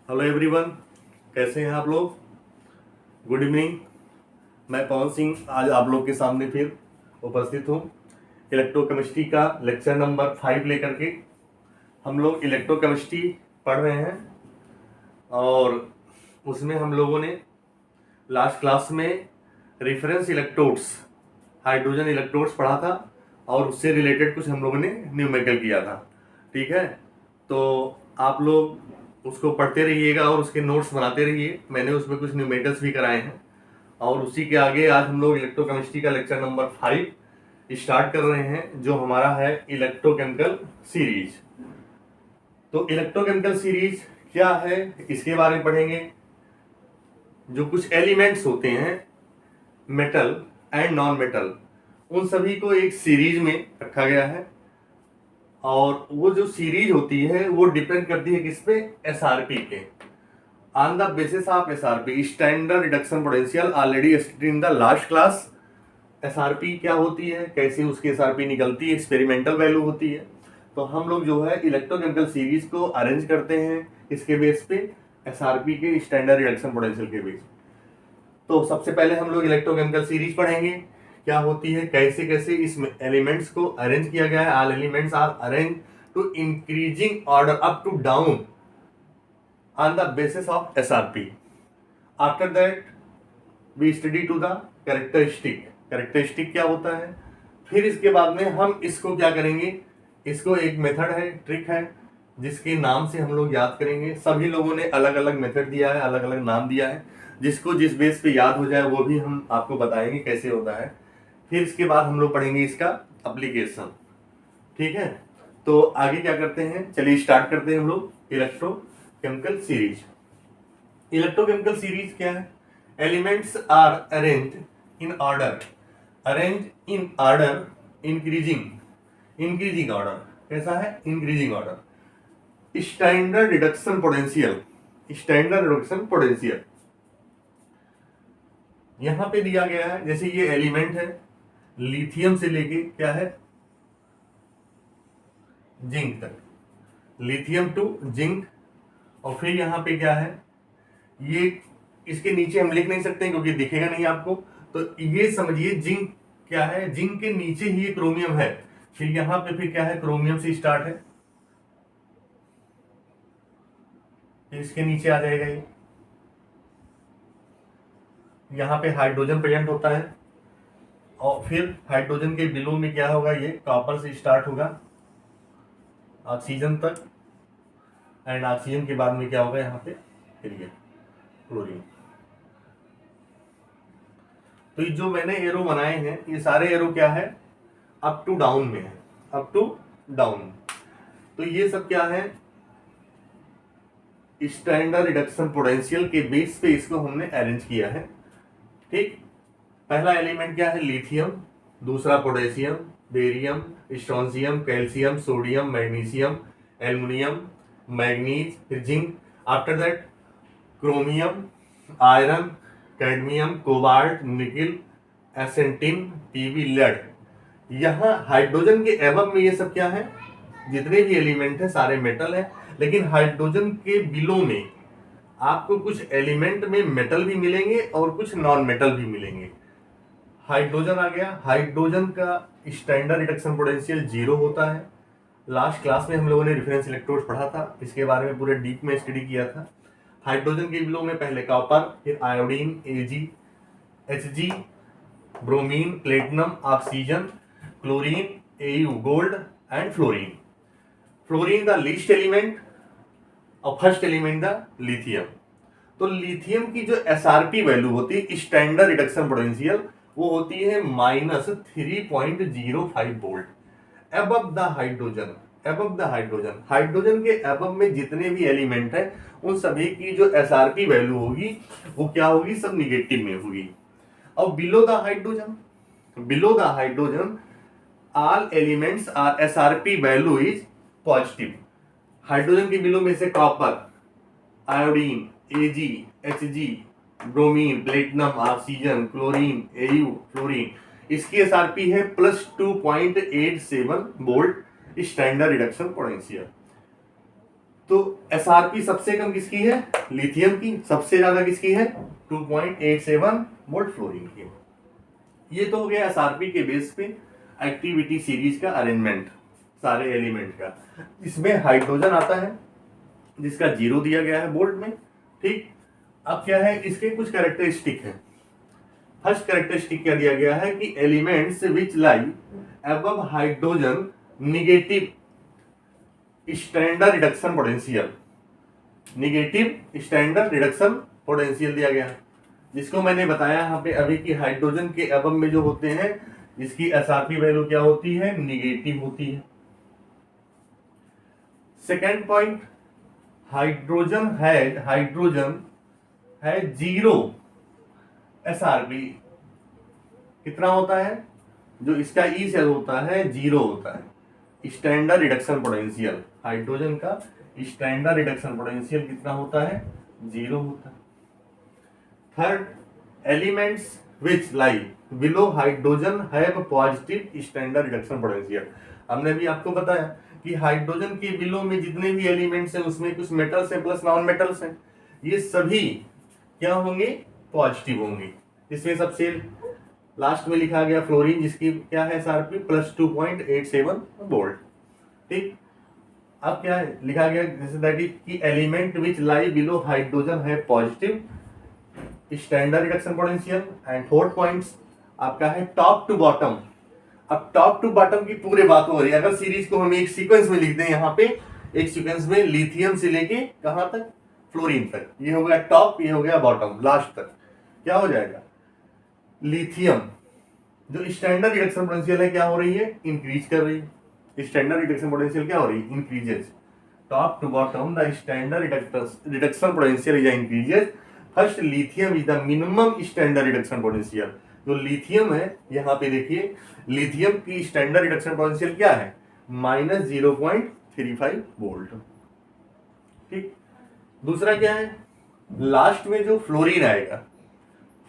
Hello everyone, कैसे हैं आप लोग। Good evening. मैं पवन सिंह आज आप लोग के सामने फिर उपस्थित हूँ इलेक्ट्रोकेमिस्ट्री का लेक्चर नंबर 5 लेकर के। हम लोग इलेक्ट्रोकेमिस्ट्री पढ़ रहे हैं और उसमें हम लोगों ने लास्ट क्लास में रेफरेंस इलेक्ट्रोड्स, हाइड्रोजन इलेक्ट्रोड्स पढ़ा था और उससे रिलेटेड कुछ हम लोगों ने न्यूमेरिकल किया था। ठीक है, तो आप लोग उसको पढ़ते रहिएगा और उसके नोट्स बनाते रहिए। मैंने उसमें कुछ न्यूमेरिकल्स भी कराए हैं और उसी के आगे आज हम लोग इलेक्ट्रोकेमिस्ट्री का लेक्चर नंबर 5 स्टार्ट कर रहे हैं, जो हमारा है इलेक्ट्रोकेमिकल सीरीज। तो इलेक्ट्रोकेमिकल सीरीज क्या है इसके बारे में पढ़ेंगे। जो कुछ एलिमेंट्स होते हैं मेटल एंड नॉन मेटल, उन सभी को एक सीरीज में रखा गया है और वो जो सीरीज होती है वो डिपेंड करती है किस पे, एसआरपी पे। On the basis of SRP, standard reduction potential, already study in the last class. SRP क्या होती है, कैसे उसकी एसआरपी निकलती है, एक्सपेरिमेंटल वैल्यू होती है। तो हम लोग जो है इलेक्ट्रोकेमिकल सीरीज को अरेंज करते हैं इसके बेस पे, एसआरपी के स्टैंडर्ड रिडक्शन पोटेंशियल के बेस। तो सबसे पहले हम लोग इलेक्ट्रोकेमिकल सीरीज पढ़ेंगे, क्या होती है, कैसे कैसे इस एलिमेंट्स को अरेंज किया गया है। All elements are arrange to increasing order up to down on the basis of SRP. After that we study to the characteristic. Characteristic क्या होता है, फिर इसके बाद में हम इसको क्या करेंगे, इसको एक मेथड है, ट्रिक है, जिसके नाम से हम लोग याद करेंगे। सभी लोगों ने अलग अलग मेथड दिया है, अलग अलग नाम दिया है, जिसको जिस बेस पे याद हो जाए वो भी हम आपको बताएंगे कैसे होता है। फिर इसके बाद हम लोग पढ़ेंगे इसका एप्लीकेशन। ठीक है, तो आगे क्या करते हैं, चलिए स्टार्ट करते हैं हम लोग इलेक्ट्रोकेमिकल सीरीज। इलेक्ट्रोकेमिकल सीरीज क्या है, elements are arranged in order, arrange in order increasing order. कैसा है, increasing order. Standard reduction potential, standard reduction potential यहां पे दिया गया है। जैसे ये एलिमेंट है, लिथियम से लेके क्या है, जिंक तक, लिथियम टू जिंक। और फिर यहां पे क्या है, ये इसके नीचे हम लिख नहीं सकते क्योंकि दिखेगा नहीं आपको, तो ये समझिए जिंक क्या है, जिंक के नीचे ही ये क्रोमियम है। फिर यहां पे फिर क्या है, क्रोमियम से स्टार्ट है, फिर इसके नीचे आ जाएगा ये, यहाँ पे हाइड्रोजन प्रेजेंट होता है और फिर हाइड्रोजन के बिलो में क्या होगा, ये कॉपर से स्टार्ट होगा ऑक्सीजन तक, एंड ऑक्सीजन के बाद में क्या होगा यहाँ पे, फिर ये क्लोरीन। तो ये जो मैंने एरो बनाए हैं, ये सारे एरो क्या है, अप टू डाउन में है, अप टू डाउन। तो ये सब क्या है, स्टैंडर्ड रिडक्शन पोटेंशियल के बेस पे इसको हमने अरेंज किया है। ठीक, पहला एलिमेंट क्या है, लिथियम, दूसरा potassium, barium, strontium, calcium, sodium, magnesium, aluminium, manganese, फिर zinc. After that chromium, iron, cadmium, cobalt, nickel, एसेंटिन, पीबी, लेड। यहाँ हाइड्रोजन के एवब में ये सब क्या है, जितने भी एलिमेंट है सारे मेटल है, लेकिन हाइड्रोजन के बिलो में आपको कुछ एलिमेंट में मेटल भी मिलेंगे और कुछ नॉन मेटल भी मिलेंगे। हाइड्रोजन आ गया, हाइड्रोजन का स्टैंडर्ड रिडक्शन पोटेंशियल 0 होता है। लास्ट क्लास में हम लोगों ने रेफरेंस इलेक्ट्रोड पढ़ा था, इसके बारे में पूरे डीप में स्टडी किया था। हाइड्रोजन के बिलो में पहले कॉपर, फिर iodine, Ag, Hg, bromine, platinum, oxygen, chlorine, AU, gold and fluorine. Fluorine the least element और फर्स्ट एलिमेंट द लिथियम। तो लिथियम की जो एसआरपी वैल्यू होती है, स्टैंडर्ड रिडक्शन पोटेंशियल, वो होती है -3.05 volt above the hydrogen. Above the hydrogen, hydrogen के अबव में जितने भी एलिमेंट है उन सभी की जो एसआरपी वैल्यू होगी वो क्या होगी, सब निगेटिव में होगी। और below the hydrogen, below the hydrogen all elements are SRP value is positive. Hydrogen के बिलो में से copper, iodine, Ag, Hg, bromine, platinum, oxygen, chlorine, Au, fluorine, इसकी एसआरपी है +2.87 वोल्ट स्टैंडर्ड रिडक्शन पोटेंशियल। तो SRP सबसे कम किसकी है? लिथियम की। सबसे ज्यादा किसकी है? 2.87 वोल्ट फ्लोरीन की। ये तो हो गया एसआरपी के बेस पे एक्टिविटी सीरीज का अरेंजमेंट सारे एलिमेंट का। इसमें हाइड्रोजन आता है जिसका 0 दिया गया है बोल्ट में। ठीक, अब क्या है, इसके कुछ कैरेक्टरिस्टिक है। फर्स्ट कैरेक्टरिस्टिक क्या दिया गया है कि elements which lie above hydrogen negative standard reduction potential, negative standard reduction potential दिया गया है, जिसको मैंने बताया यहाँ पे अभी कि हाइड्रोजन के अबव में जो होते हैं इसकी एसआरपी वैल्यू क्या होती है? निगेटिव होती है। सेकेंड पॉइंट, हाइड्रोजन है 0 एसआरपी। कितना होता है? जो इसका ई सेल होता है 0 होता है। स्टैंडर्ड रिडक्शन पोटेंशियल, हाइड्रोजन का स्टैंडर्ड रिडक्शन पोटेंशियल कितना होता है? 0 होता है। Third, elements which lie below hydrogen have positive standard reduction potential. हमने भी आपको बताया कि हाइड्रोजन के बिलो में जितने भी एलिमेंट्स हैं उसमें कुछ मेटल्स हैं प्लस नॉन मेटल्स हैं, ये सभी क्या होंगे? पॉजिटिव होंगे। इसमें सबसे लास्ट में लिखा गया फ्लोरीन, जिसकी क्या है एसआरपी? Plus 2.87 volt. ठीक, अब क्या है लिखा गया? जैसे दैट इज कि element which lie below hydrogen है positive standard reduction potential. And fourth points आपका है टॉप टू बॉटम। अब टॉप टू बॉटम की पूरे बात हो रही है। अगर सीरीज को हम एक सीक्वेंस में लिख दें, यहाँ पे एक सीक्वेंस में लिथियम से लेके कहां तक? फ्लोरीन तक। ये हो गया टॉप, ये हो गया बॉटम, लास्ट तक क्या हो जाएगा? लिथियम जो स्टैंडर्ड रिडक्शन पोटेंशियल है क्या हो रही है? इंक्रीज कर रही है। स्टैंडर्ड रिडक्शन पोटेंशियल क्या हो रही है? Increases. Top to bottom the standard reduction potential is increases. First lithium is the minimum standard reduction potential. जो लिथियम है यहाँ पे देखिए, लिथियम की स्टैंडर्ड रिडक्शन पोटेंशियल क्या है? -0.35 वोल्ट। ठीक, दूसरा क्या है? लास्ट में जो फ्लोरीन आएगा,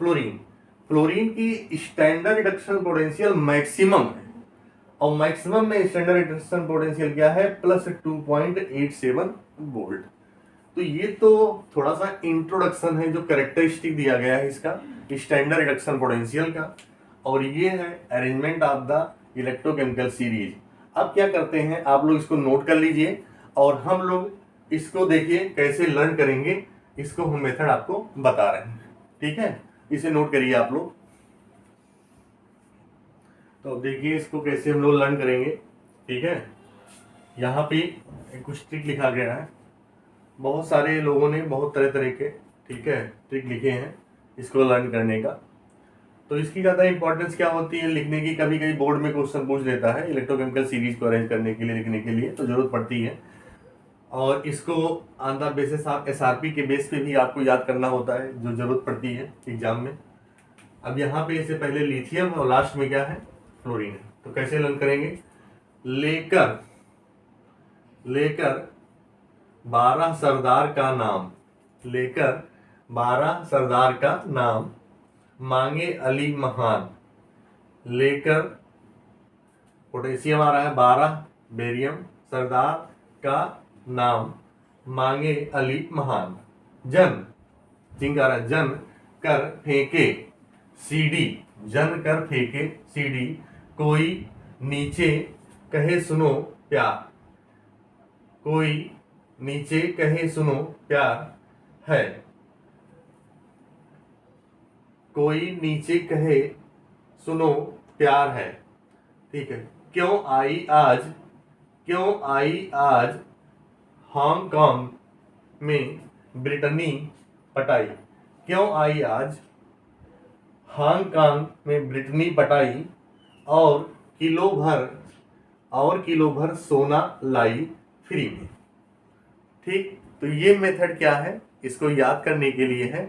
फ्लोरीन की स्टैंडर्ड रिडक्शन पोटेंशियल मैक्सिमम है, और मैक्सिमम में स्टैंडर्ड रिडक्शन पोटेंशियल क्या है? +2.87 वोल्ट। तो ये तो थोड़ा सा इंट्रोडक्शन है, जो कैरेक्टरिस्टिक दिया गया है इसका स्टैंडर्ड रिडक्शन पोटेंशियल का, और ये है arrangement of the electrochemical series. अब क्या करते हैं, आप लोग इसको नोट कर लीजिए और हम लोग इसको देखिए कैसे लर्न करेंगे, इसको हम मेथड आपको बता रहे हैं। ठीक है, इसे नोट करिए आप लोग। तो देखिए इसको कैसे हम लोग लर्न करेंगे। ठीक है, यहाँ पे कुछ ट्रिक लिखा गया है, बहुत सारे लोगों ने बहुत तरह तरह के ठीक है ट्रिक लिखे हैं इसको लर्न करने का। तो इसकी ज़्यादा इंपॉर्टेंस क्या होती है लिखने की? कभी कभी बोर्ड में क्वेश्चन पूछ देता है इलेक्ट्रोकेमिकल सीरीज को अरेंज करने के लिए, लिखने के लिए, तो जरूरत पड़ती है। और इसको ऑन द बेसिस आप एसआरपी के बेस पे भी आपको याद करना होता है, जो जरूरत पड़ती है एग्जाम में। अब यहाँ पे इससे पहले लिथियम और लास्ट में क्या है? फ्लोरीन है। तो कैसे लर्न करेंगे? लेकर 12 सरदार का नाम, लेकर 12 सरदार का नाम, मांगे अली महान। लेकर पोटेशियम आ रहा है 12, बेरियम, सरदार का नाम, मांगे अली महान। जन, जिंक आ रहा है, जन कर फेंके सीडी, जन कर फेंके सीडी, कोई नीचे कहे सुनो प्यार, कोई नीचे कहे सुनो प्यार है, कोई नीचे कहे सुनो प्यार है। ठीक है, क्यों आई आज हांगकांग में ब्रिटनी पटाई, क्यों आई आज हांगकांग में ब्रिटनी पटाई, और किलो भर सोना लाई फ्री में। ठीक, तो ये मेथड क्या है? इसको याद करने के लिए है।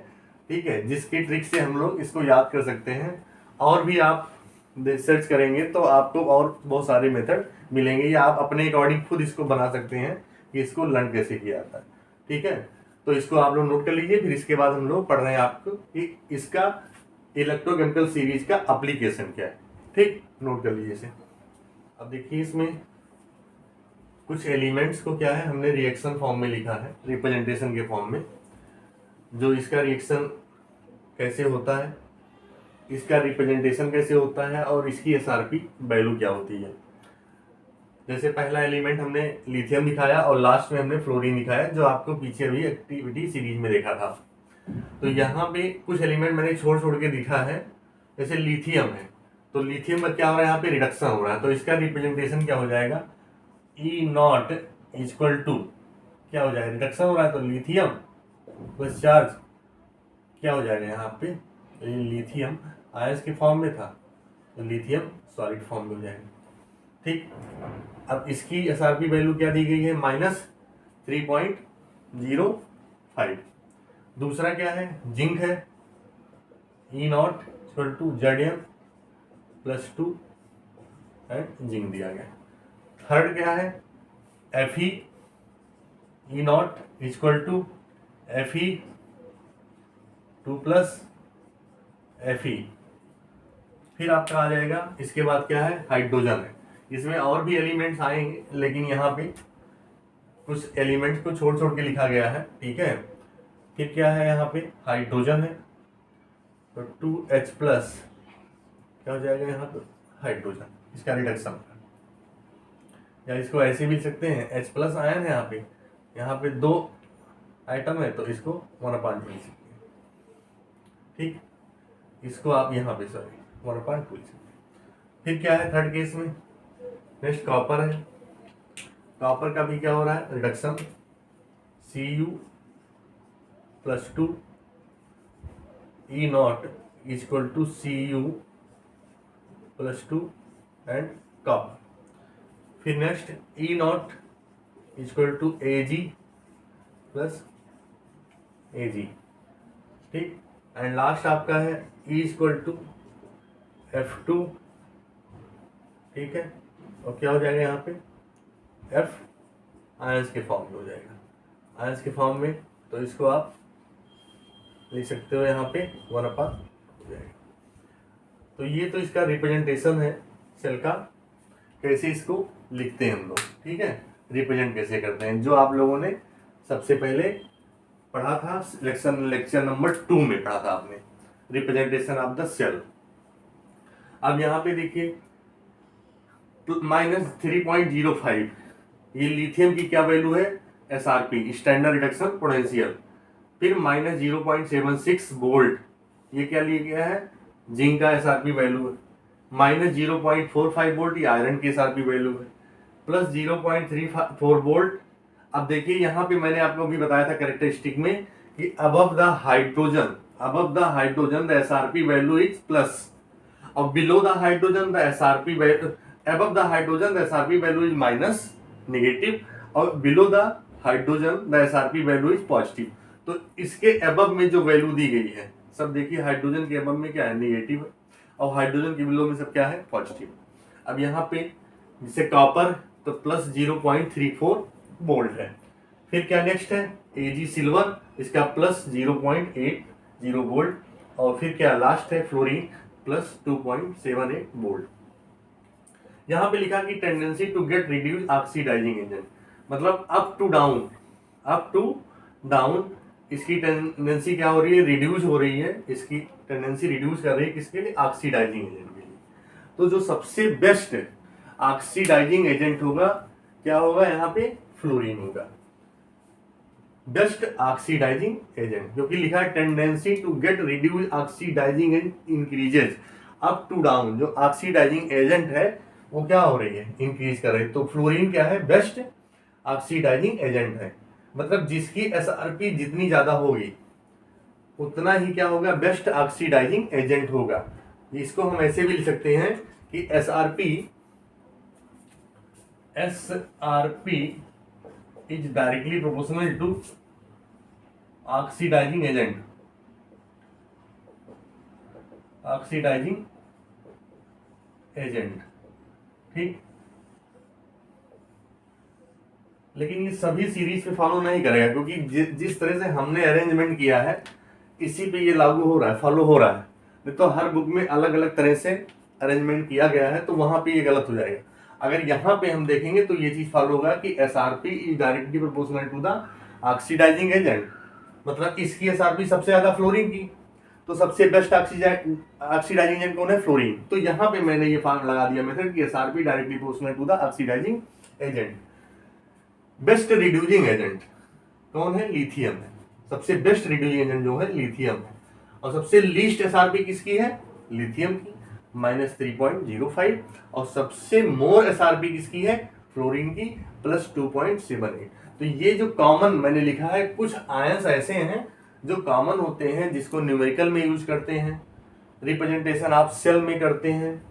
ठीक है, जिसकी ट्रिक से हम लोग इसको याद कर सकते हैं। और भी आप सर्च करेंगे तो आपको और बहुत सारे मेथड मिलेंगे, या आप अपने अकॉर्डिंग खुद इसको बना सकते हैं कि इसको लर्न कैसे किया जाता है। ठीक है, तो इसको आप लोग नोट कर लीजिए। फिर इसके बाद हम लोग पढ़ रहे हैं आपको कि इसका इलेक्ट्रोकेमिकल सीरीज का एप्लीकेशन क्या है। ठीक, नोट कर लीजिए इसे। अब देखिए इसमें कुछ एलिमेंट्स को क्या है हमने रिएक्शन फॉर्म में लिखा है, रिप्रेजेंटेशन के फॉर्म में, जो इसका रिएक्शन कैसे होता है, इसका रिप्रेजेंटेशन कैसे होता है और इसकी एसआरपी वैल्यू क्या होती है। जैसे पहला एलिमेंट हमने लिथियम दिखाया और लास्ट में हमने फ्लोरीन दिखाया, जो आपको पीछे भी एक्टिविटी सीरीज में देखा था। तो यहाँ पे कुछ एलिमेंट मैंने छोड़ छोड़ के दिखा है। जैसे लिथियम है, तो लिथियम का क्या हो रहा है, यहाँ पे रिडक्शन हो रहा है, तो इसका रिप्रेजेंटेशन क्या हो जाएगा, ई नॉट इक्वल टू क्या हो जाएगा, रिडक्शन हो रहा है तो लिथियम प्लस चार्ज क्या हो जाएगा यहाँ पे, लिथियम आयंस के फॉर्म में था तो लिथियम सॉलिड फॉर्म में हो जाएगा। ठीक, अब इसकी एसआरपी वैल्यू क्या दी गई है, -3.05। दूसरा क्या है, जिंक है, E not equal to Zn plus 2 and zinc दिया गया। थर्ड क्या है, Fe, E not equal to Fe2 plus Fe। फिर आपका आ जाएगा, इसके बाद क्या है, हाइड्रोजन है। इसमें और भी एलिमेंट्स आएंगे, लेकिन यहाँ पे कुछ एलिमेंट्स को छोड़ छोड़ के लिखा गया है। ठीक है, फिर क्या है, यहाँ पे हाइड्रोजन है तो 2H प्लस क्या हो जाएगा यहाँ पे, हाइड्रोजन, इसका रिडक्शन। या इसको ऐसे भी लिख सकते हैं, H प्लस आयन है यहाँ पे 2 आइटम है तो इसको 1/2 लिख सकते हैं। ठीक, इसको आप यहाँ पे 1/2 लिख सकते हैं। फिर क्या है थर्ड केस में, नेक्स्ट कॉपर है। कॉपर का भी क्या हो रहा है, reduction, Cu plus 2 E not equal to Cu plus 2 and copper. फिर next E not equal to Ag plus Ag। ठीक, एंड लास्ट आपका है E इक्वल टू F2। ठीक है, और क्या हो जाएगा यहाँ पे, F आयंस के फॉर्म में हो जाएगा, आयंस के फॉर्म में, तो इसको आप लिख सकते हो यहाँ पे 1/2 हो जाएगा। तो ये तो इसका रिप्रेजेंटेशन है सेल का, कैसे इसको लिखते हैं हम लोग। ठीक है, रिप्रेजेंट कैसे करते हैं, जो आप लोगों ने सबसे पहले पढ़ा था लेक्चर नंबर 2 में पढ़ा था आपने, रिप्रेजेंटेशन ऑफ द सेल। अब यहाँ पे देखिए -3.05, ये लिथियम की क्या वैल्यू है, एसआरपी स्टैंडर्ड रिडक्शन पोटेंशियल। फिर -0.76 वोल्ट, ये क्या लिया गया है, जिंक का एसआरपी वैल्यू है। -0.45 वोल्ट ये आयरन की एसआरपी वैल्यू है, प्लस 0.34 वोल्ट। अब देखिए यहाँ पे मैंने आपको भी बताया था कैरेक्टरिस्टिक में कि above the hydrogen the SRP value is plus, और below the hydrogen the SRP value, above the hydrogen the SRP value is minus negative, और below the hydrogen the SRP value is positive. तो इसके above में जो value दी गई है सब देखिए, हाइड्रोजन के above में क्या है, नेगेटिव है, और हाइड्रोजन के बिलो में सब क्या है, पॉजिटिव। अब यहाँ पे जैसे कॉपर तो प्लस 0.34 वोल्ट है। फिर क्या नेक्स्ट है, Ag सिल्वर, इसका प्लस 0.80 वोल्ट, और फिर क्या लास्ट है, फ्लोरीन प्लस 2.78 वोल्ट। यहाँ पे लिखा कि tendency to get reduce oxidizing agent, मतलब अप टू डाउन इसकी टेंडेंसी क्या हो रही है, रिड्यूस हो रही है, इसकी टेंडेंसी रिड्यूस कर रही है, किसके लिए, ऑक्सीडाइजिंग एजेंट के लिए। तो जो सबसे बेस्ट ऑक्सीडाइजिंग एजेंट होगा क्या होगा, यहाँ पे फ्लोरीन होगा, बेस्ट ऑक्सीडाइजिंग एजेंट, क्योंकि लिखा है tendency to get reduce oxidizing agent increases up to down. जो ऑक्सीडाइजिंग एजेंट है वो क्या हो रही है, इंक्रीज कर रही है। तो फ्लोरीन क्या है, बेस्ट ऑक्सीडाइजिंग एजेंट है, मतलब जिसकी एसआरपी जितनी ज्यादा होगी उतना ही क्या होगा, बेस्ट ऑक्सीडाइजिंग एजेंट होगा। इसको हम ऐसे भी लिख सकते हैं कि SRP is directly proportional to oxidizing agent. ठीक, लेकिन ये सभी सीरीज पे फॉलो नहीं करेगा, क्योंकि जिस तरह से हमने अरेंजमेंट किया है इसी पे ये लागू हो रहा है, फॉलो हो रहा है। नहीं तो हर बुक में अलग अलग तरह से अरेंजमेंट किया गया है, तो वहां पे ये गलत हो जाएगा। अगर यहाँ पे हम देखेंगे तो ये चीज फॉलो होगा कि SRP is directly proportional to the oxidizing agent, मतलब इसकी SRP सबसे ज्यादा फ्लोरीन की, तो सबसे बेस्ट ऑक्सीडाइजिंग एजेंट कौन है? फ्लोरीन। तो यहाँ पे मैंने ये फॉर्म लगा दिया मेथड कि SRP directly proportional to the oxidizing agent. Best reducing agent कौन है? लिथियम है। सबसे बेस्ट रिड्यूसिंग एजेंट जो है लिथियम है। और सबसे लीस्ट SRP किसकी है? लिथियम की, -3.05। और सबसे मोर SRP किसकी है? फ्लोरीन की, +2.78। तो ये जो कॉमन मैंने लिखा है, कुछ आयंस ऐसे हैं जो कॉमन होते हैं, जिसको न्यूमेरिकल में यूज करते हैं, रिप्रेजेंटेशन आप सेल में करते हैं,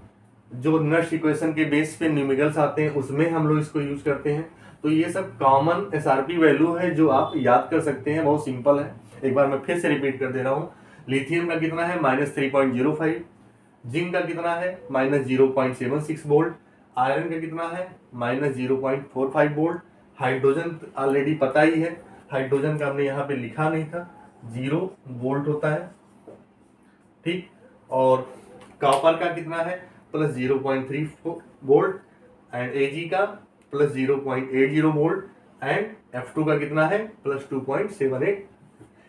जो नर्स इक्वेशन के बेस पे न्यूमेरिकल्स आते हैं उसमें हम लोग इसको यूज करते हैं। तो ये सब कॉमन SRP वैल्यू है जो आप याद कर सकते हैं, बहुत सिंपल है। एक बार मैं फिर से रिपीट कर दे रहा हूँ। लिथियम का कितना है? -3.05। जिंक का कितना है? -0.76 वोल्ट। आयरन का कितना है? -0.45 वोल्ट। हाइड्रोजन ऑलरेडी पता ही है, हाइड्रोजन का हमने यहाँ पे लिखा नहीं था, 0 वोल्ट होता है, ठीक। और कॉपर का कितना है? +0.3 वोल्ट। एंड Ag का +0.80 वोल्ट। एंड F2 का कितना है? +2.78।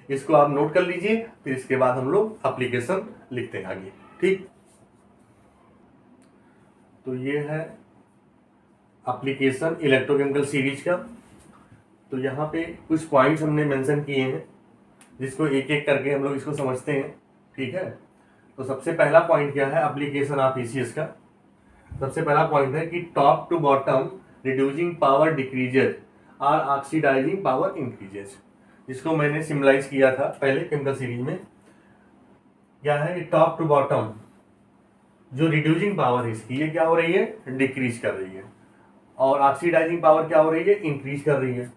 इसको आप नोट कर लीजिए, फिर इसके बाद हम लोग एप्लीकेशन लिखते हैं आगे, ठीक। तो ये है एप्लीकेशन इलेक्ट्रोकेमिकल सीरीज का। तो यहाँ पे कुछ पॉइंट्स हमने मेंशन किए हैं, जिसको एक एक करके हम लोग इसको समझते हैं, ठीक है। तो सबसे पहला पॉइंट क्या है एप्लीकेशन ऑफ ECS का? सबसे पहला पॉइंट है कि top to bottom reducing power decreases और ऑक्सीडाइजिंग पावर इंक्रीजेज, जिसको मैंने सिम्बलाइज किया था पहले केमिकल सीरीज में। क्या है? टॉप टू बॉटम जो रिड्यूसिंग पावर है इसकी, ये क्या हो रही है? डिक्रीज कर रही है। और ऑक्सीडाइजिंग पावर क्या हो रही है? इंक्रीज कर रही है।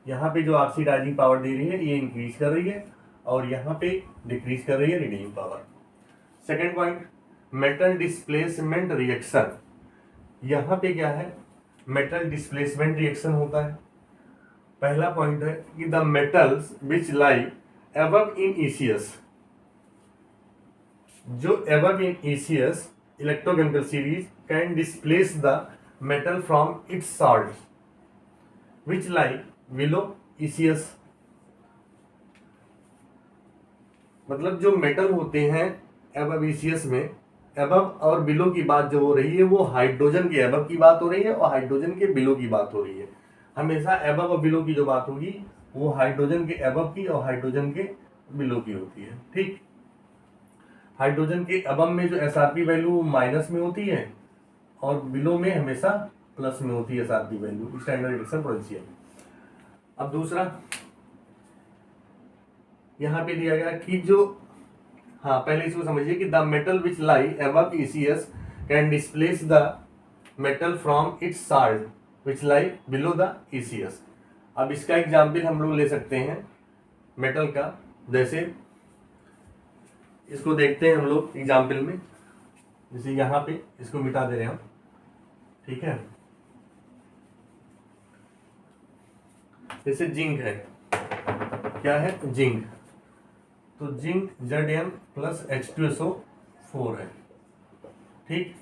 यहाँ पे जो ऑक्सीडाइजिंग पावर दे रही है ये इंक्रीज कर रही है, और यहाँ पे डिक्रीज कर रही है reducing power. Second point, metal displacement reaction. यहाँ पे क्या है? मेटल डिस्प्लेसमेंट रिएक्शन होता है। पहला पॉइंट है कि the metals which lie above in ECS, जो above in ECS electrochemical series can displace the metal from its salt which lie below ECS। मतलब जो मेटल होते हैं अबव ECS में, अबव और बिलो की बात जो हो रही है वो हाइड्रोजन के अबव की बात हो रही है और हाइड्रोजन के बिलो की बात हो रही है। हमेशा अबव और बिलो की जो बात होगी वो हाइड्रोजन के अबव की और हाइड्रोजन के बिलो की होती है, ठीक। हाइड्रोजन के अबव में जो SRP वैल्यू माइनस में होती है और बिलो में हमेशा प्लस में होती है SRP value, standard reaction potential. अब दूसरा यहाँ पे दिया गया कि जो, हाँ पहले इसको समझिए कि the metal which lie above ECS can displace the metal from its salt which lie below the ECS। अब इसका एग्जाम्पल हम लोग ले सकते हैं मेटल का, जैसे इसको देखते हैं हम लोग एग्जाम्पल में। जैसे यहाँ पे इसको मिटा दे रहे हैं हम, ठीक है। जैसे जिंक है, क्या है? जिंक। तो जिंक Zn + H2SO4 है, ठीक।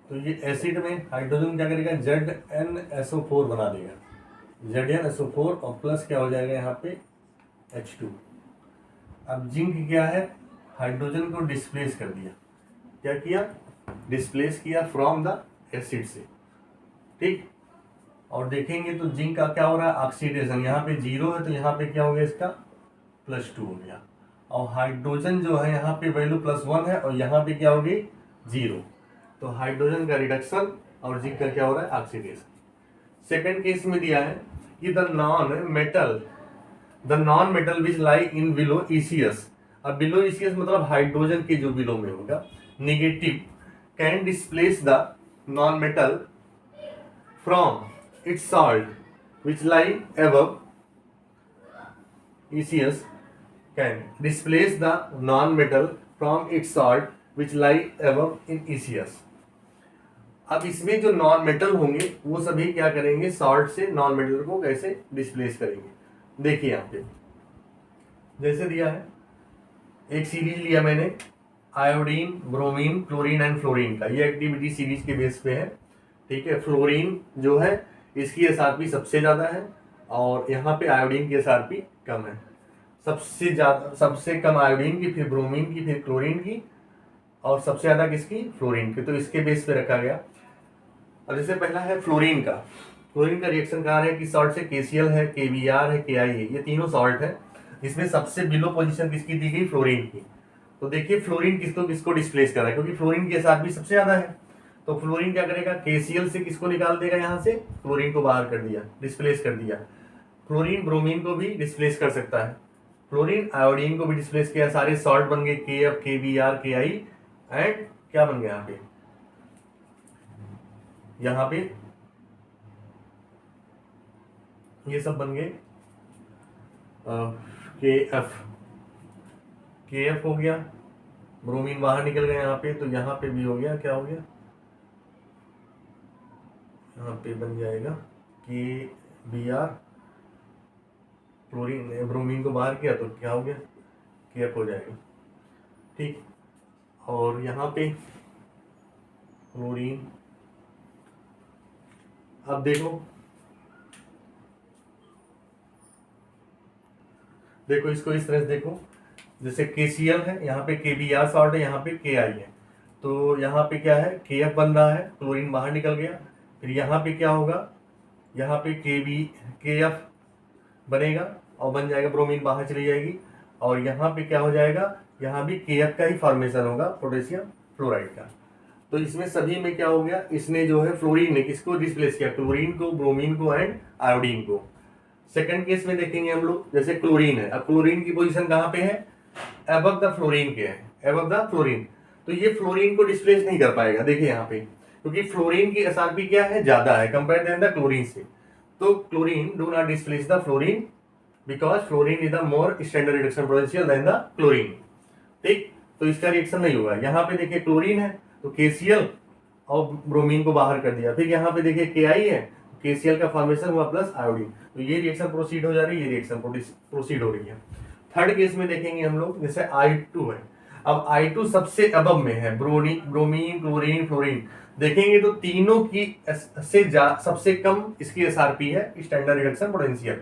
तो ये एसिड में हाइड्रोजन क्या करेगा? ZnSO4 बना देगा, ZnSO4 और प्लस क्या हो जाएगा यहाँ पे? H2। अब जिंक क्या है? हाइड्रोजन को डिस्प्लेस कर दिया। क्या किया? डिस्प्लेस किया फ्रॉम द एसिड से, ठीक। और देखेंगे तो जिंक का क्या हो रहा है? ऑक्सीडेशन। यहाँ पे 0 है तो यहाँ पे क्या हो गया? इसका +2 हो गया। और हाइड्रोजन जो है यहाँ पे वैल्यू +1 है और यहाँ पे क्या होगी? 0। तो हाइड्रोजन का रिडक्शन और जिंक का क्या हो रहा है? ऑक्सीडेशन। सेकेंड केस में दिया है कि the non metal which lie in below ECS। अब बिलो ECS मतलब हाइड्रोजन के जो बिलो में होगा, negative, can displace the non metal from its salt which lie above ECS can displace the non-metal from its salt which lie above in ECS। अब इसमें जो non metal होंगे वो सभी क्या करेंगे? सॉल्ट से नॉन मेटल को कैसे डिस्प्लेस करेंगे? देखिए यहाँ पे जैसे दिया है, एक सीरीज लिया मैंने iodine, bromine, chlorine and fluorine का। ये एक्टिविटी सीरीज के बेस पे है, ठीक है। फ्लोरीन जो है इसकी एसआरपी सबसे ज़्यादा है और यहाँ पे आयोडीन की एसआरपी कम है। सबसे ज़्यादा, सबसे कम आयोडीन की, फिर ब्रोमीन की, फिर क्लोरीन की और सबसे ज़्यादा किसकी, फ्लोरीन की। तो इसके बेस पे रखा गया। अब जैसे पहला है फ्लोरीन का। फ्लोरीन का रिएक्शन कहाँ है कि सॉल्ट से KCl है, KBr है, KI है, ये तीनों सॉल्ट है। इसमें सबसे बिलो पोजीशन किसकी दी गई, फ्लोरीन की। तो देखिए फ्लोरीन किसको किसको डिस्प्लेस कर रहा है, क्योंकि फ्लोरीन की एसआरपी सबसे ज्यादा है। तो फ्लोरीन क्या करेगा, KCl से किसको निकाल देगा, यहाँ से फ्लोरीन को बाहर कर दिया, डिस्प्लेस कर दिया। फ्लोरीन ब्रोमीन को भी डिस्प्लेस कर सकता है, फ्लोरीन आयोडीन को भी डिस्प्लेस किया। सारे सॉल्ट बन गए KF, KBr, KI एंड क्या बन गया यहाँ पे ये सब बन गए KF हो गया, ब्रोमीन बाहर निकल गया यहाँ पे। तो यहाँ पे भी हो गया, क्या हो गया, यहाँ पे बन जाएगा KBr, क्लोरीन ब्रोमीन को बाहर किया तो क्या हो गया, KF हो जाएगा, ठीक। और यहाँ पे क्लोरीन, अब देखो इसको इस तरह से देखो, जैसे KCl है, यहाँ पे KBr सॉल्ट है, यहाँ पे KI है। तो यहाँ पे क्या है, KF बन रहा है, क्लोरीन बाहर निकल गया। फिर यहाँ पे क्या होगा, यहाँ पे KF बनेगा और बन जाएगा, ब्रोमीन बाहर चली जाएगी। और यहाँ पे क्या हो जाएगा, यहाँ भी KF का ही फॉर्मेशन होगा, पोटेशियम फ्लोराइड का। तो इसमें सभी में क्या हो गया, इसने जो है फ्लोरीन ने किसको डिस्प्लेस किया, क्लोरीन को, ब्रोमीन को एंड आयोडीन को। सेकंड केस में देखेंगे हम लोग, जैसे क्लोरीन है। अब क्लोरीन की पोजीशन कहाँ पे है, अबव द फ्लोरीन के है, अबव द फ्लोरीन। तो ये फ्लोरीन को डिस्प्लेस नहीं कर पाएगा, देखिए यहाँ पे, क्योंकि फ्लोरीन की एसआरपी क्या है, ज्यादा है कंपेयर देन द क्लोरीन से। तो chlorine do not displace the fluorine because fluorine is the more standard reduction potential than the chlorine, ठीक। तो इसका रिएक्शन नहीं होगा। यहाँ पे देखिए क्लोरीन है तो KCl और ब्रोमीन को बाहर कर दिया। फिर यहाँ पे देखिए KI है, KCl का फॉर्मेशन हुआ प्लस आयोडीन, तो ये रिएक्शन प्रोसीड हो जा रही है, ये रिएक्शन प्रोसीड हो रही है। थर्ड केस में देखेंगे हम लोग, जैसे I2 है। अब I2 सबसे अबव में है, ब्रोमीन, क्लोरीन, फ्लोरीन देखेंगे तो तीनों की सबसे कम इसकी एसआरपी है, स्टैंडर्ड रिडक्शन पोटेंशियल।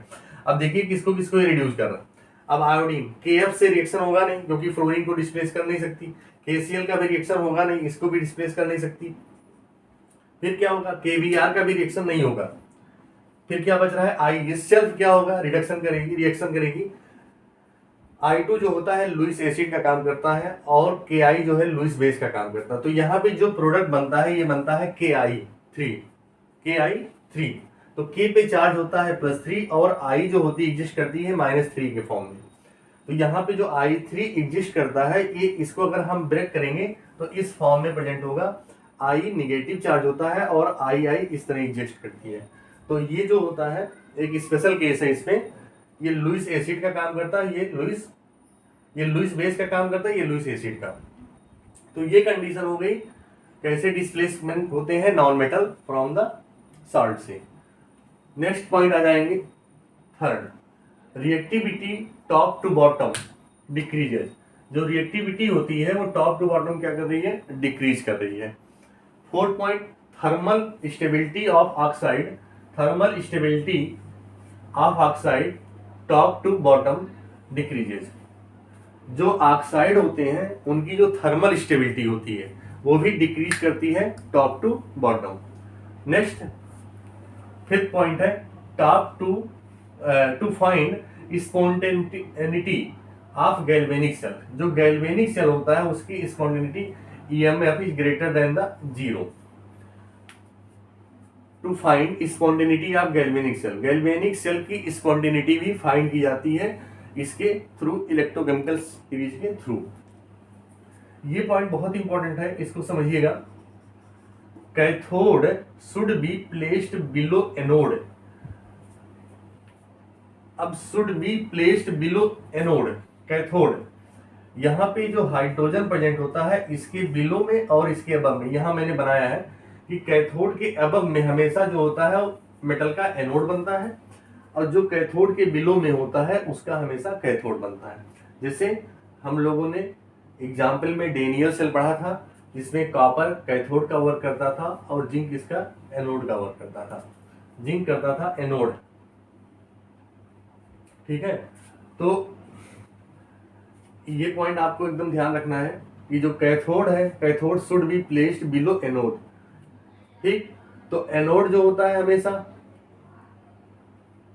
अब देखिए किसको किसको रिड्यूस कर रहा है। अब आयोडीन, KF से रिएक्शन होगा नहीं क्योंकि फ्लोरीन को डिस्प्लेस कर नहीं सकती, KCl का भी रिएक्शन होगा नहीं, इसको भी डिस्प्लेस कर नहीं सकती। फिर क्या होगा, KBr का भी रिएक्शन नहीं होगा। फिर क्या बच रहा है, I, ये सेल्फ क्या होगा, रिडक्शन करेगी, रिएक्शन करेगी। I2 जो होता है लुईस एसिड का काम करता है और KI जो है लुईस बेस का काम करता है। तो यहाँ पे जो प्रोडक्ट बनता है ये बनता है KI3। तो K पे चार्ज होता है +3 और I जो होती है एग्जिस्ट करती है -3 के फॉर्म में। तो यहाँ पे जो I3 एग्जिस्ट करता है, ये इसको अगर हम ब्रेक करेंगे तो इस फॉर्म में प्रेजेंट होगा। I नेगेटिव चार्ज होता है और I इस तरह एग्जिस्ट करती है। तो ये जो होता है एक स्पेशल केस है, इसमें ये लुईस एसिड का काम करता है, ये लुईस बेस का काम करता है, ये लुईस एसिड का। तो ये कंडीशन हो गई कैसे डिस्प्लेसमेंट होते हैं non metal from the salt से। नेक्स्ट पॉइंट आ जाएंगे, third, reactivity top to bottom decreases. जो रिएक्टिविटी होती है वो टॉप टू बॉटम क्या कर रही है, डिक्रीज कर रही है। Fourth point, thermal stability of oxide. Thermal stability of oxide top to bottom decreases. जो ऑक्साइड होते हैं उनकी जो थर्मल स्टेबिलिटी होती है वो भी डिक्रीज करती है top to bottom. Next fifth point है, top to find spontaneity of galvanic cell. जो गैल्वेनिक सेल होता है उसकी spontaneity EMF is greater than the 0। To find spontaneity of galvanic cell, galvanic cell की स्पॉन्टेनिटी भी find की जाती है इसके थ्रू, इलेक्ट्रोकेमिकल सीरीज के थ्रू। ये पॉइंट बहुत इंपॉर्टेंट है, इसको समझिएगा। Cathode should be placed below anode. अब should be placed below anode, cathode, यहाँ पे जो हाइड्रोजन प्रेजेंट होता है इसके बिलो में और इसके अबव में। यहाँ मैंने बनाया है कि कैथोड के अबव में हमेशा जो होता है मेटल का एनोड बनता है और जो कैथोड के बिलो में होता है उसका हमेशा कैथोड बनता है। जैसे हम लोगों ने एग्जाम्पल में डेनियल सेल पढ़ा था, जिसमें कॉपर कैथोड का वर्क करता था और जिंक इसका एनोड का वर्क करता था। जिंक करता था एनोड, ठीक है। तो ये पॉइंट आपको एकदम ध्यान रखना है कि जो कैथोड है, cathode should be placed below anode, ठीक। तो एनोड जो होता है हमेशा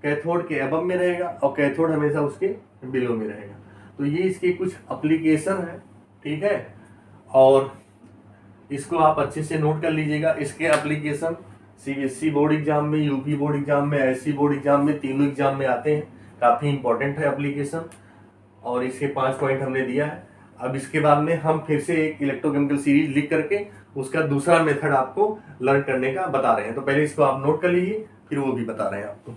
कैथोड के अबव में रहेगा और कैथोड हमेशा उसके बिलो में रहेगा। तो ये इसके कुछ एप्लीकेशन है, ठीक है। और इसको आप अच्छे से नोट कर लीजिएगा। इसके एप्लीकेशन सीबीएसई बोर्ड एग्जाम में, यूपी बोर्ड एग्जाम में, एससी बोर्ड एग्जाम में, तीनों एग्जाम में आते हैं। काफ़ी इंपॉर्टेंट है एप्लीकेशन, और इसके 5 पॉइंट हमने दिया है। अब इसके बाद में हम फिर से एक इलेक्ट्रोकेमिकल सीरीज लिख करके उसका दूसरा मेथड आपको लर्न करने का बता रहे हैं। तो पहले इसको आप नोट कर लीजिए, फिर वो भी बता रहे हैं आपको।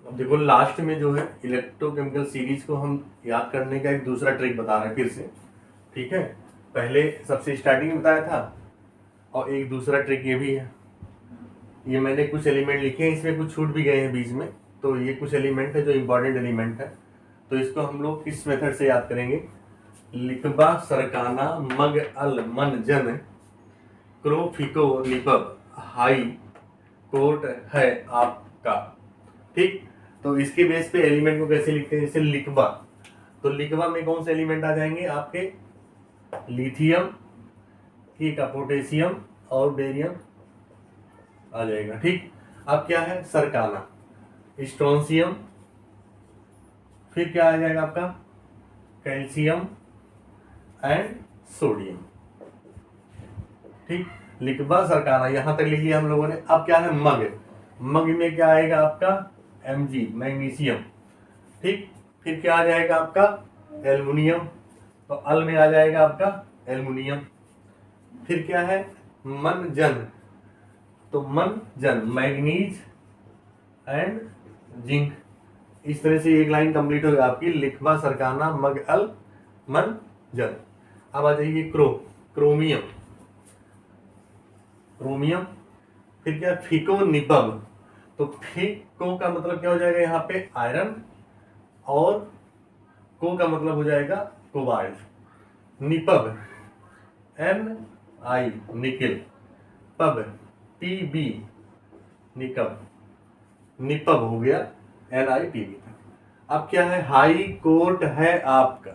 अब देखो लास्ट में जो है इलेक्ट्रोकेमिकल सीरीज को हम याद करने का एक दूसरा ट्रिक बता रहे हैं फिर से, ठीक है। पहले सबसे स्टार्टिंग में बताया था, और एक दूसरा ट्रिक ये भी है। ये मैंने कुछ एलिमेंट लिखे हैं, इसमें कुछ छूट भी गए हैं बीच में, तो ये कुछ एलिमेंट है जो इंपॉर्टेंट एलिमेंट है। तो इसको हम लोग किस मेथड से याद करेंगे? लिखबा सरकाना मग अल मन जन क्रो फिको निपब हाई कोट है आपका, ठीक। तो इसके बेस पे एलिमेंट को कैसे लिखते हैं? जैसे लिखबा, तो लिखबा में कौन से एलिमेंट आ जाएंगे आपके? लिथियम, ठीक है, पोटेशियम और बेरियम आ जाएगा, ठीक। अब क्या है? सरकाना, स्ट्रोंशियम, फिर क्या आ जाएगा आपका? कैल्शियम एंड सोडियम, ठीक। लिखबा सरकाना यहां तक लिख लिया हम लोगों ने। अब क्या है? मग, मग में क्या आएगा आपका? Mg, मैग्नीशियम, ठीक। फिर क्या आ जाएगा आपका? एल्युमिनियम, तो अल में आ जाएगा आपका एल्युमिनियम। फिर क्या है? मन जन, तो मन जन मैग्नीज एंड जिंक। इस तरह से एक लाइन कंप्लीट होगी आपकी, लिखबा सरकाना मग अल मन जन। अब आ जाइए क्रोमियम, क्रोमियम। फिर क्या? फिको निपब, तो फिको का मतलब क्या हो जाएगा यहाँ पे? आयरन, और को का मतलब हो जाएगा कोबाल्ट। निपब Ni निकिल, पब Pb निकब, निपब हो गया NiPb। अब क्या है? हाई कोर्ट है आपका,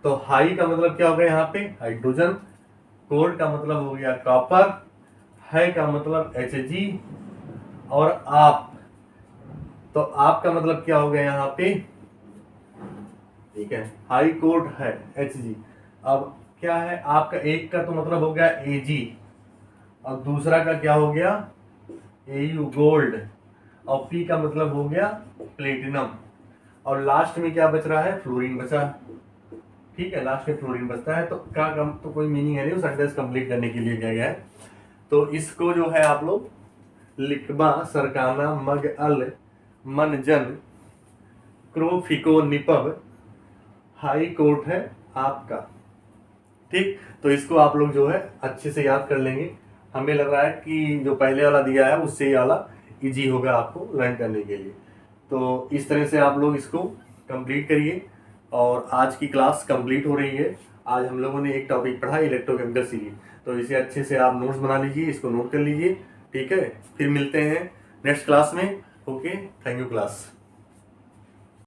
तो हाई का मतलब क्या हो गया यहाँ पे? हाइड्रोजन, कोर्ट का मतलब हो गया कॉपर, है का मतलब Hg, और आप, तो आप का मतलब क्या हो गया यहाँ पे? ठीक है, हाई कोर्ट है Hg। अब क्या है? आपका एक का तो मतलब हो गया Ag, और दूसरा का क्या हो गया? Au गोल्ड, और P का मतलब हो गया प्लेटिनम, और लास्ट में क्या बच रहा है? फ्लोरीन बचा, ठीक है। लास्ट में फ्लोरीन बचता है, तो का कम तो कोई मीनिंग है नहीं, वो सेंटेंस कंप्लीट करने के लिए किया गया है। तो इसको जो है आप लोग लिखबा सरकाना मग अल मन जन क्रो फिको निपब हाई कोर्ट है आपका, ठीक। तो इसको आप लोग जो है अच्छे से याद कर लेंगे। हमें लग रहा है कि जो पहले वाला दिया है उससे ये वाला इजी होगा आपको लर्न करने के लिए। तो इस तरह से आप लोग इसको कंप्लीट करिए। और आज की क्लास कंप्लीट हो रही है। आज हम लोगों ने एक टॉपिक पढ़ा, इलेक्ट्रोकेमिकल सीरीज। तो इसे अच्छे से आप नोट्स बना लीजिए, इसको नोट कर लीजिए, ठीक है। फिर मिलते हैं नेक्स्ट क्लास में। Okay, thank you class.